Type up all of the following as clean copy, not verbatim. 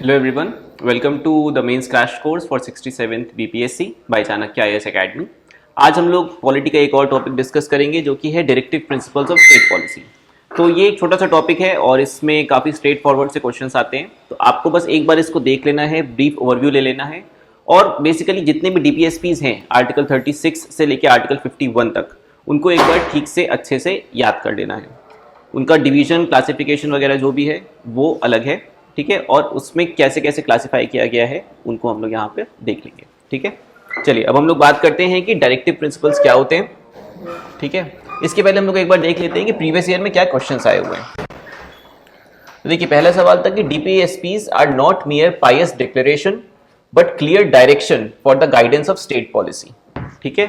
Hello everyone, welcome to the mains crash course for 67th BPSC by Chanakya IAS Academy। आज हम लोग polity का एक और टॉपिक डिस्कस करेंगे जो कि है directive principles of state policy. तो ये एक छोटा सा टॉपिक है और इसमें काफ़ी स्ट्रेट फॉरवर्ड से क्वेश्चंस आते हैं, तो आपको बस एक बार इसको देख लेना है, ब्रीफ ओवरव्यू ले लेना है और बेसिकली जितने भी DPSPs हैं आर्टिकल 36 से लेकर आर्टिकल 51 तक उनको एक बार ठीक से अच्छे से याद कर लेना है। उनका डिवीजन क्लासिफिकेशन वगैरह जो भी है वो अलग है, ठीक है, और उसमें कैसे कैसे क्लासिफाई किया गया है उनको हम लोग यहाँ पे देख लेंगे। ठीक है, चलिए अब हम लोग बात करते हैं कि डायरेक्टिव प्रिंसिपल्स क्या होते हैं। ठीक है, इसके पहले हम लोग एक बार देख लेते हैं कि प्रीवियस ईयर में क्या क्वेश्चंस आए हुए हैं। तो देखिए पहला सवाल था कि DPSPs are not mere pious declaration but clear direction for the guidance of state policy. ठीक है,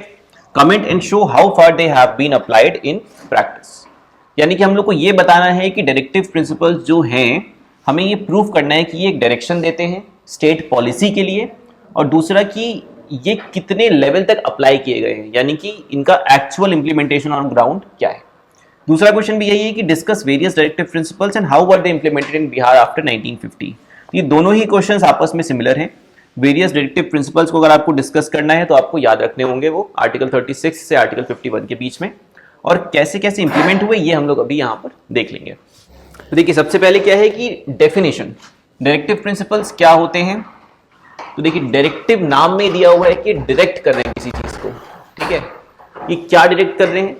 comment and show how far they have been applied in practice. यानी कि हम लोग को ये बताना है कि डायरेक्टिव प्रिंसिपल्स जो हैं हमें ये प्रूफ करना है कि ये एक डायरेक्शन देते हैं स्टेट पॉलिसी के लिए, और दूसरा कि ये कितने लेवल तक अप्लाई किए गए हैं, यानी कि इनका एक्चुअल इंप्लीमेंटेशन ऑन ग्राउंड क्या है। दूसरा क्वेश्चन भी यही है कि discuss various directive principles and how were they implemented in Bihar after 1950। ये दोनों ही क्वेश्चंस आपस में सिमिलर हैं। वेरियस डायरेक्टिव प्रिंसिपल्स को अगर आपको डिस्कस करना है तो आपको याद रखने होंगे वो आर्टिकल 36 से आर्टिकल 51 के बीच में, और कैसे कैसे इंप्लीमेंट हुए ये हम लोग अभी यहाँ पर देख लेंगे। तो देखिए सबसे पहले क्या है कि डेफिनेशन, डायरेक्टिव प्रिंसिपल्स क्या होते हैं। तो देखिए डायरेक्टिव नाम में दिया हुआ है कि डायरेक्ट कर रहे हैं किसी चीज को। ठीक है, ये क्या डायरेक्ट कर रहे हैं?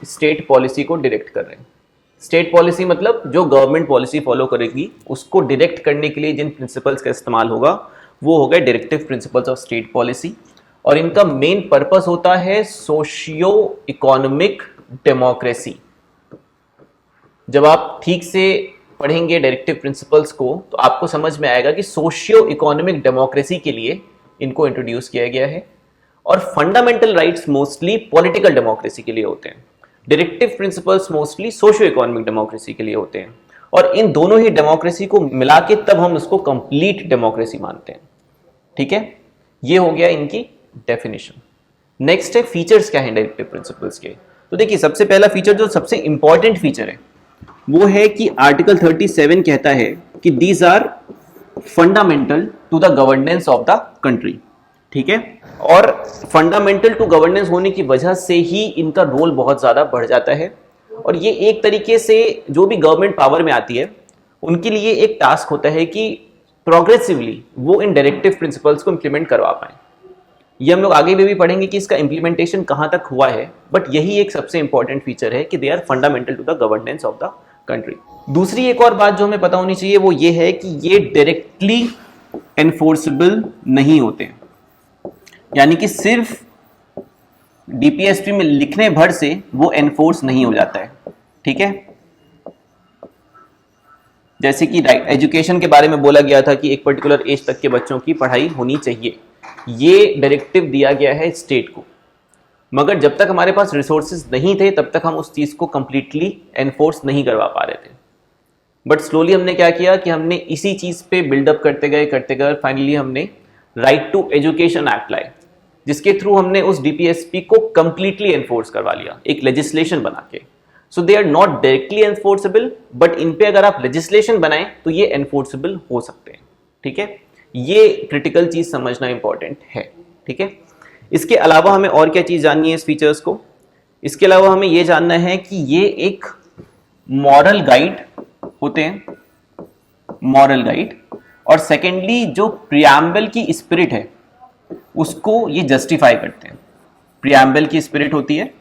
स्टेट पॉलिसी को डायरेक्ट कर रहे हैं। स्टेट पॉलिसी मतलब जो गवर्नमेंट पॉलिसी फॉलो करेगी उसको डायरेक्ट करने के लिए जिन प्रिंसिपल्स का इस्तेमाल होगा वो हो गए directive principles of state policy, और इनका मेन पर्पस होता है सोशियो इकोनॉमिक डेमोक्रेसी। जब आप ठीक से पढ़ेंगे डायरेक्टिव प्रिंसिपल्स को तो आपको समझ में आएगा कि सोशियो इकोनॉमिक डेमोक्रेसी के लिए इनको इंट्रोड्यूस किया गया है, और fundamental rights mostly political democracy के लिए होते हैं। Directive principles mostly socio economic democracy के लिए होते हैं, और इन दोनों ही डेमोक्रेसी को मिला के तब हम उसको कंप्लीट डेमोक्रेसी मानते हैं। ठीक है, ये हो गया इनकी डेफिनेशन। नेक्स्ट है फीचर्स क्या है डायरेक्टिव प्रिंसिपल्स के। तो देखिए सबसे पहला फीचर जो सबसे इंपॉर्टेंट फीचर है वो है कि आर्टिकल 37 कहता है कि these are fundamental to the governance of the country. ठीक है, और फंडामेंटल टू गवर्नेंस होने की वजह से ही इनका रोल बहुत ज्यादा बढ़ जाता है, और ये एक तरीके से जो भी गवर्नमेंट पावर में आती है उनके लिए एक टास्क होता है कि प्रोग्रेसिवली वो इन डायरेक्टिव प्रिंसिपल्स को इंप्लीमेंट करवा पाए। ये हम लोग आगे भी पढ़ेंगे कि इसका इंप्लीमेंटेशन कहां तक हुआ है, बट यही एक सबसे इंपॉर्टेंट फीचर है कि they are fundamental to the governance of the country. दूसरी एक और बात जो हमें पता होनी चाहिए वो ये है कि ये डायरेक्टली एनफोर्सेबल नहीं होते, यानी कि सिर्फ DPSP में लिखने भर से वो एनफोर्स नहीं हो जाता है। ठीक है, जैसे कि एजुकेशन के बारे में बोला गया था कि एक पर्टिकुलर एज तक के बच्चों की पढ़ाई होनी चाहिए, ये डायरेक्टिव दिया गया है स्टेट को, मगर जब तक हमारे पास रिसोर्सेज नहीं थे तब तक हम उस चीज को कंप्लीटली एनफोर्स नहीं करवा पा रहे थे। बट स्लोली हमने क्या किया कि हमने इसी चीज पे बिल्डअप करते गए फाइनली हमने राइट टू एजुकेशन एक्ट लाए, जिसके थ्रू हमने उस DPSP को कंप्लीटली एनफोर्स करवा लिया एक लेजिस्लेशन बना के। So they are not directly enforceable, but इन पे अगर आप लेजिस्लेशन बनाएं तो ये एनफोर्सेबल हो सकते हैं। ठीक है, ये क्रिटिकल चीज समझना इंपॉर्टेंट है। ठीक है, इसके अलावा हमें और क्या चीज जाननी है इस फीचर्स को। इसके अलावा हमें यह जानना है कि ये एक मॉरल गाइड होते हैं, मॉरल गाइड, और सेकेंडली जो प्रियम्बल की स्पिरिट है उसको ये जस्टिफाई करते हैं। प्रियम्बल की स्पिरिट होती है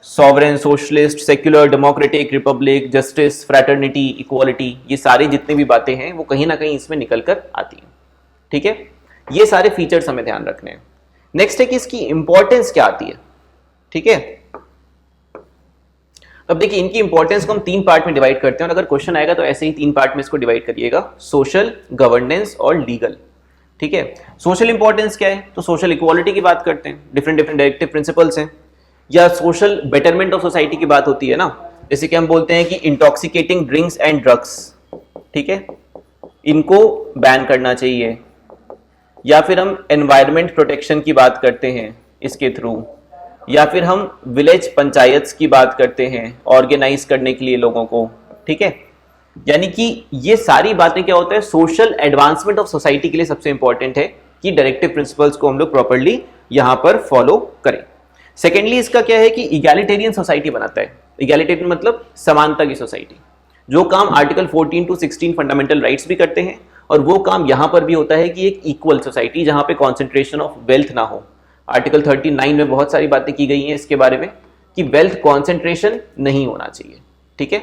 sovereign, socialist, secular, democratic, Republic, justice, fraternity, equality, ये सारी जितनी भी बातें हैं वो कहीं ना कहीं इसमें निकल कर आती हैं। ठीक है, ये सारे फीचर्स हमें ध्यान रखने हैं। नेक्स्ट है कि इसकी इंपॉर्टेंस क्या आती है। ठीक है, अब देखिए इनकी इंपॉर्टेंस को हम 3 पार्ट में डिवाइड करते हैं, और अगर क्वेश्चन आएगा तो ऐसे ही 3 पार्ट में इसको डिवाइड करिएगा, सोशल, गवर्नेंस और लीगल। ठीक है, सोशल इंपॉर्टेंस क्या है? तो सोशल इक्वालिटी की बात करते हैं, डिफरेंट डायरेक्टिव प्रिंसिपल्स हैं, या सोशल बेटरमेंट ऑफ सोसाइटी की बात होती है ना, जैसे कि हम बोलते हैं कि इंटॉक्सिकेटिंग ड्रिंक्स एंड ड्रग्स, ठीक है, इनको बैन करना चाहिए, या फिर हम एनवायरमेंट प्रोटेक्शन की बात करते हैं इसके थ्रू, या फिर हम विलेज पंचायत्स की बात करते हैं ऑर्गेनाइज करने के लिए लोगों को। ठीक है, यानी कि ये सारी बातें क्या होता है, सोशल एडवांसमेंट ऑफ सोसाइटी के लिए सबसे इंपॉर्टेंट है कि डायरेक्टिव प्रिंसिपल्स को हम लोग प्रॉपर्ली यहां पर फॉलो करें। सेकेंडली इसका क्या है कि इगैलिटेरियन सोसाइटी बनाता है। इगैलिटेरियन मतलब समानता की सोसाइटी। जो काम आर्टिकल 14 to 16 फंडामेंटल राइट्स भी करते हैं, और वो काम यहां पर भी होता है कि एक इक्वल सोसाइटी जहां पे कॉन्सेंट्रेशन ऑफ वेल्थ ना हो। आर्टिकल 39 में बहुत सारी बातें की गई हैं इसके बारे में कि वेल्थ कॉन्सेंट्रेशन नहीं होना चाहिए। ठीक है,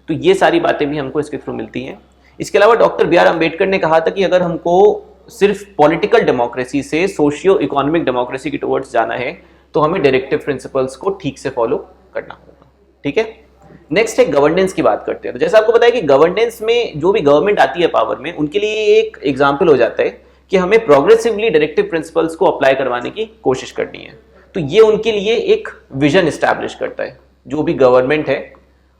तो ये सारी बातें भी हमको इसके थ्रू मिलती हैं। इसके अलावा डॉक्टर बी आर अम्बेडकर ने कहा था कि अगर हमको सिर्फ पॉलिटिकल डेमोक्रेसी से सोशियो इकोनॉमिक डेमोक्रेसी की टुवर्ड्स जाना है तो हमें डायरेक्टिव प्रिंसिपल्स को ठीक से फॉलो करना होगा। ठीक है, नेक्स्ट है गवर्नेंस की बात करते हैं। तो जैसा आपको पता है कि गवर्नेंस में जो भी गवर्नमेंट आती है पावर में, उनके लिए एक एग्जाम्पल हो जाता है कि हमें प्रोग्रेसिवली डायरेक्टिव प्रिंसिपल्स को अप्लाई करवाने की कोशिश करनी है। तो ये उनके लिए एक विजन इस्टेब्लिश करता है। जो भी गवर्नमेंट है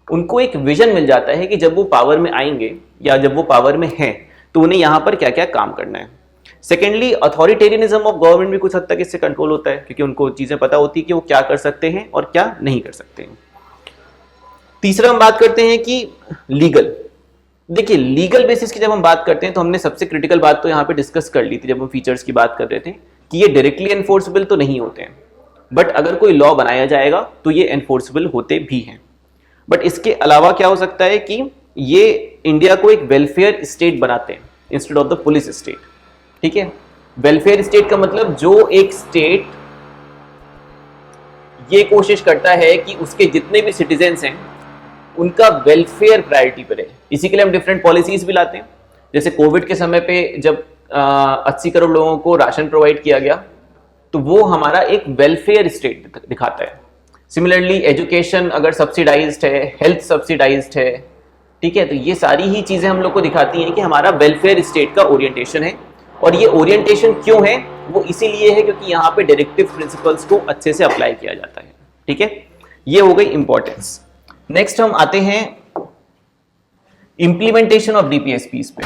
उनको एक विजन मिल जाता है कि जब वो पावर में आएंगे या जब वो पावर में हैं तो उन्हें यहां पर क्या क्या काम करना है। सेकेंडली अथॉरिटेरियनिज्म ऑफ गवर्नमेंट भी कुछ हद तक इससे कंट्रोल होता है, क्योंकि उनको चीजें पता होती है कि वो क्या कर सकते हैं और क्या नहीं कर सकते हैं। तीसरा हम बात करते हैं कि लीगल। देखिए, लीगल बेसिस की जब हम बात करते हैं तो हमने सबसे क्रिटिकल बात तो यहां पे डिस्कस कर ली थी जब हम फीचर्स की बात कर रहे थे कि ये डायरेक्टली एनफोर्सेबल तो नहीं होते हैं, बट अगर कोई लॉ बनाया जाएगा तो ये एनफोर्सेबल होते भी हैं। बट इसके अलावा क्या हो सकता है कि ये इंडिया को एक वेलफेयर स्टेट बनाते हैं instead of the police state. ठीक है, वेलफेयर स्टेट का मतलब जो एक स्टेट ये कोशिश करता है कि उसके जितने भी सिटीजन्स हैं उनका वेलफेयर प्रायोरिटी पर है। इसी के लिए हम डिफरेंट पॉलिसीज भी लाते हैं। जैसे कोविड के समय पे जब 80 करोड़ लोगों को राशन प्रोवाइड किया गया तो वो हमारा एक वेलफेयर स्टेट दिखाता है। सिमिलरली एजुकेशन अगर सब्सिडाइज्ड है, हेल्थ सब्सिडाइज्ड है, ठीक है, तो ये सारी ही चीजें हम लोग को दिखाती हैं कि हमारा वेलफेयर स्टेट का ओरिएंटेशन है। और ये ओरिएंटेशन क्यों है, वो इसीलिए है क्योंकि यहाँ पे डायरेक्टिव प्रिंसिपल्स को अच्छे से अप्लाई किया जाता है। ठीक है, ये हो गई इंपॉर्टेंस। नेक्स्ट हम आते हैं इंप्लीमेंटेशन ऑफ डीपीएसपीस पे।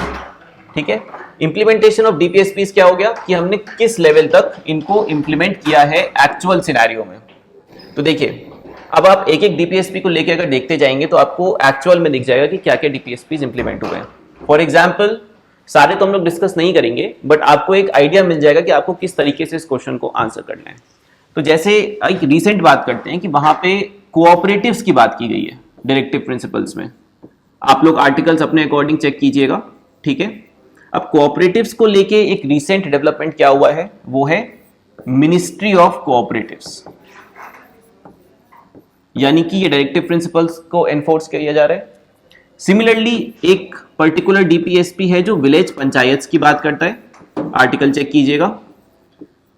ठीक है, इंप्लीमेंटेशन ऑफ डीपीएसपीस क्या हो गया कि हमने किस लेवल तक इनको इंप्लीमेंट किया है एक्चुअल सिनेरियो में। तो देखिए, अब आप एक एक डीपीएसपी को लेकर अगर देखते जाएंगे तो आपको एक्चुअल में दिख जाएगा कि क्या क्या डीपीएसपीस इंप्लीमेंट हुए हैं। फॉर एग्जाम्पल, सारे तो हम लोग डिस्कस नहीं करेंगे, बट आपको एक आइडिया मिल जाएगा कि आपको किस तरीके से इस क्वेश्चन को आंसर करना है। तो जैसे एक रिसेंट बात करते हैं कि वहां पे कोऑपरेटिव्स की बात की गई है डायरेक्टिव प्रिंसिपल्स में। आप लोग आर्टिकल्स अपने अकॉर्डिंग चेक कीजिएगा। ठीक है, अब कोऑपरेटिव्स को लेके एक रिसेंट डेवलपमेंट क्या हुआ है, वो है मिनिस्ट्री ऑफ कोऑपरेटिव्स, यानी कि ये डायरेक्टिव प्रिंसिपल्स को एनफोर्स किया जा रहा है। सिमिलरली एक पर्टिकुलर डीपीएसपी है जो विलेज पंचायत की बात करता है, आर्टिकल चेक कीजिएगा।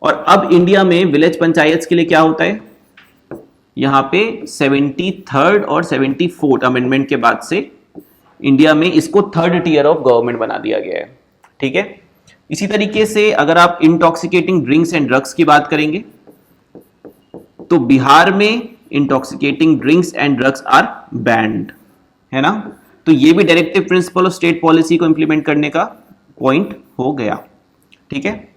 और अब इंडिया में विलेज पंचायत के लिए क्या होता है, यहां पे 73rd और 74th अमेंडमेंट के बाद से इंडिया में इसको 3rd टियर ऑफ गवर्नमेंट बना दिया गया है। ठीक है, इसी तरीके से अगर आप इंटॉक्सिकेटिंग ड्रिंक्स एंड ड्रग्स की बात करेंगे तो बिहार में intoxicating drinks and drugs are banned, है ना। तो ये भी directive principle of state policy को इंप्लीमेंट करने का पॉइंट हो गया। ठीक है,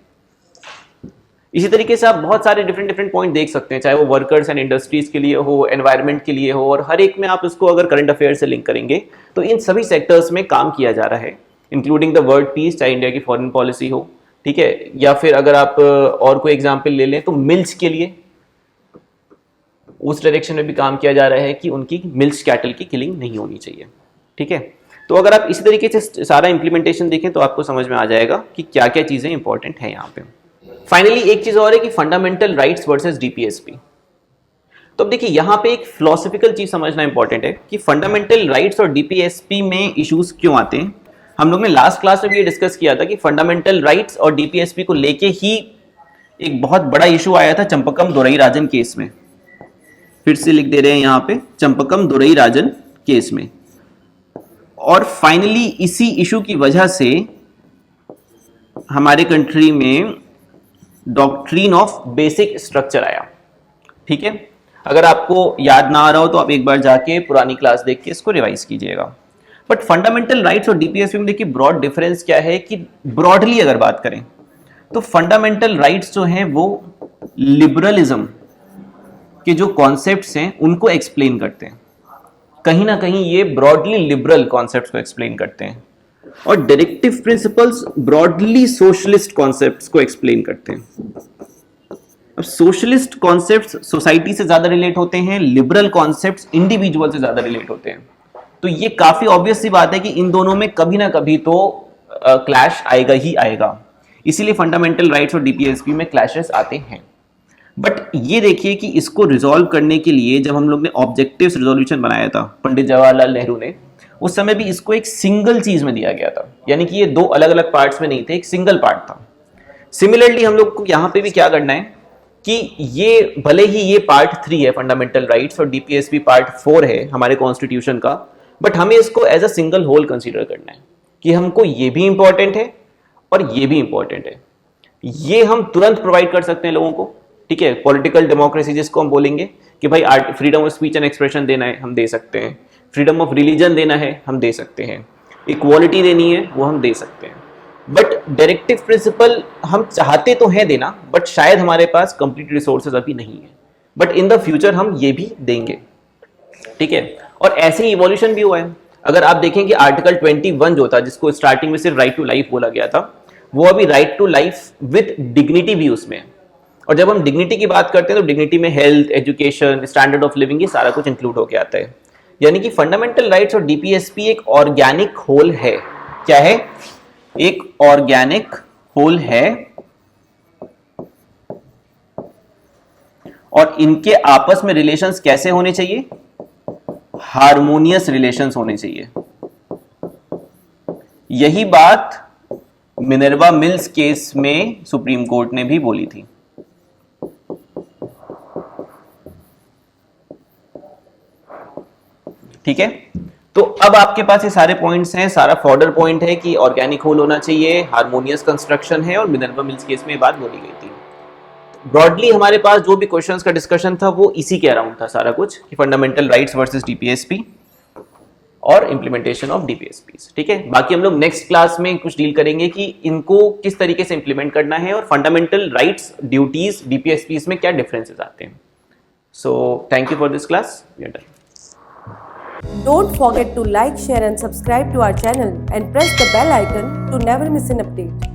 इसी तरीके से आप बहुत सारे डिफरेंट पॉइंट देख सकते हैं, चाहे वो वर्कर्स एंड इंडस्ट्रीज के लिए हो, एनवायरनमेंट के लिए हो, और हर एक में आप इसको अगर करंट अफेयर से लिंक करेंगे तो इन सभी सेक्टर्स में काम किया जा रहा है, इंक्लूडिंग द वर्ल्ड पीस, चाहे इंडिया की फॉरेन पॉलिसी हो। ठीक है, या फिर अगर आप और कोई एग्जाम्पल ले लें तो मिल्स के लिए उस डायरेक्शन में भी काम किया जा रहा है कि उनकी मिल्स कैटल की किलिंग नहीं होनी चाहिए। ठीक है, तो अगर आप इसी तरीके से सारा इंप्लीमेंटेशन देखें तो आपको समझ में आ जाएगा कि क्या क्या चीजें इंपॉर्टेंट है यहाँ पे। फाइनली एक चीज और है कि फंडामेंटल राइट्स वर्सेस डीपीएसपी। तो अब देखिए, यहाँ पे एक फिलोसॉफिकल चीज समझना इंपॉर्टेंट है कि फंडामेंटल राइट्स और डीपीएसपी में इश्यूज क्यों आते हैं। हम लोग ने लास्ट क्लास में भी ये डिस्कस किया था कि फंडामेंटल राइट्स और डीपीएसपी को लेके ही एक बहुत बड़ा इशू आया था चंपकम दोरई राजन केस में। फिर से लिख दे रहे हैं यहाँ पे, चंपकम दोरई राजन केस में। और फाइनली इसी इशू की वजह से हमारे कंट्री में डॉक्ट्रिन ऑफ बेसिक स्ट्रक्चर आया। ठीक है, अगर आपको याद ना आ रहा हो तो आप एक बार जाके पुरानी क्लास देख के इसको रिवाइज कीजिएगा। बट फंडामेंटल राइट्स और डीपीएसपी में देखिए ब्रॉड डिफरेंस क्या है कि ब्रॉडली अगर बात करें तो फंडामेंटल राइट्स जो हैं वो लिबरलिज्म के जो कॉन्सेप्ट्स हैं उनको एक्सप्लेन करते हैं। कहीं ना कहीं ये ब्रॉडली लिबरल कॉन्सेप्ट्स को एक्सप्लेन करते हैं, और directive principles broadly socialist concepts को एक्सप्लेन करते हैं। अब सोशलिस्ट कॉन्सेप्ट्स सोसाइटी से ज्यादा रिलेट होते हैं, लिबरल कॉन्सेप्ट्स इंडिविजुअल से ज्यादा रिलेट होते हैं। तो ये काफी ऑब्वियस सी बात है कि इन दोनों में कभी ना कभी तो क्लैश आएगा ही आएगा, इसीलिए फंडामेंटल राइट्स और डीपीएसपी में क्लैशेस आते हैं। बट ये देखिए कि इसको रिजॉल्व करने के लिए जब हम लोग ने ऑब्जेक्टिव्स रिजोल्यूशन बनाया था पंडित जवाहरलाल नेहरू ने, उस समय भी इसको एक सिंगल चीज में दिया गया था, यानी कि ये दो अलग अलग पार्ट्स में नहीं थे, एक सिंगल पार्ट था। सिमिलरली हम लोग को यहाँ पे भी क्या करना है कि ये भले ही ये पार्ट 3 है फंडामेंटल राइट्स और डीपीएसपी पार्ट 4 है हमारे कॉन्स्टिट्यूशन का, बट हमें इसको as a single whole consider करना है कि हमको ये भी इंपॉर्टेंट है और ये भी इंपॉर्टेंट है। ये हम तुरंत प्रोवाइड कर सकते हैं लोगों को, ठीक है। पॉलिटिकल डेमोक्रेसी जिसको हम बोलेंगे कि भाई freedom of speech and expression देना है, हम दे सकते हैं। फ्रीडम ऑफ रिलीजन देना है, हम दे सकते हैं। इक्वालिटी देनी है, वो हम दे सकते हैं। बट डायरेक्टिव प्रिंसिपल हम चाहते तो हैं देना, बट शायद हमारे पास कंप्लीट रिसोर्सेज अभी नहीं है, बट इन द फ्यूचर हम ये भी देंगे, ठीक है। और ऐसे ही इवोल्यूशन भी हुआ है। अगर आप देखें कि आर्टिकल 21 जो था, जिसको स्टार्टिंग में सिर्फ राइट टू लाइफ बोला गया था, वो अभी right to life with dignity भी उसमें है। और जब हम डिग्निटी की बात करते हैं तो डिग्निटी में health, education, standard of living, ये सारा कुछ इंक्लूड होकर आता है। यानी कि फंडामेंटल राइट्स और डीपीएसपी एक ऑर्गेनिक होल है। क्या है? एक ऑर्गेनिक होल है, और इनके आपस में रिलेशंस कैसे होने चाहिए? हार्मोनियस रिलेशंस होने चाहिए। यही बात मिनर्वा मिल्स केस में सुप्रीम कोर्ट ने भी बोली थी। ठीक है, तो अब आपके पास ये सारे पॉइंट्स हैं, सारा फॉर्डर पॉइंट है कि ऑर्गेनिक होल होना चाहिए, हार्मोनियस कंस्ट्रक्शन है, और मिनर्वा मिल्स केस में ये बात बोली गई थी। ब्रॉडली हमारे पास जो भी क्वेश्चंस का डिस्कशन था वो इसी के अराउंड था सारा कुछ, कि फंडामेंटल राइट्स वर्सेस डीपीएसपी और इंप्लीमेंटेशन ऑफ डीपीएसपी। ठीक है, बाकी हम लोग नेक्स्ट क्लास में कुछ डील करेंगे कि इनको किस तरीके से इंप्लीमेंट करना है और फंडामेंटल राइट्स, ड्यूटीज, डीपीएसपी में क्या डिफरेंसेस आते हैं। So thank you for this class, we are done. Don't forget to like, share and subscribe to our channel and press the bell icon to never miss an update.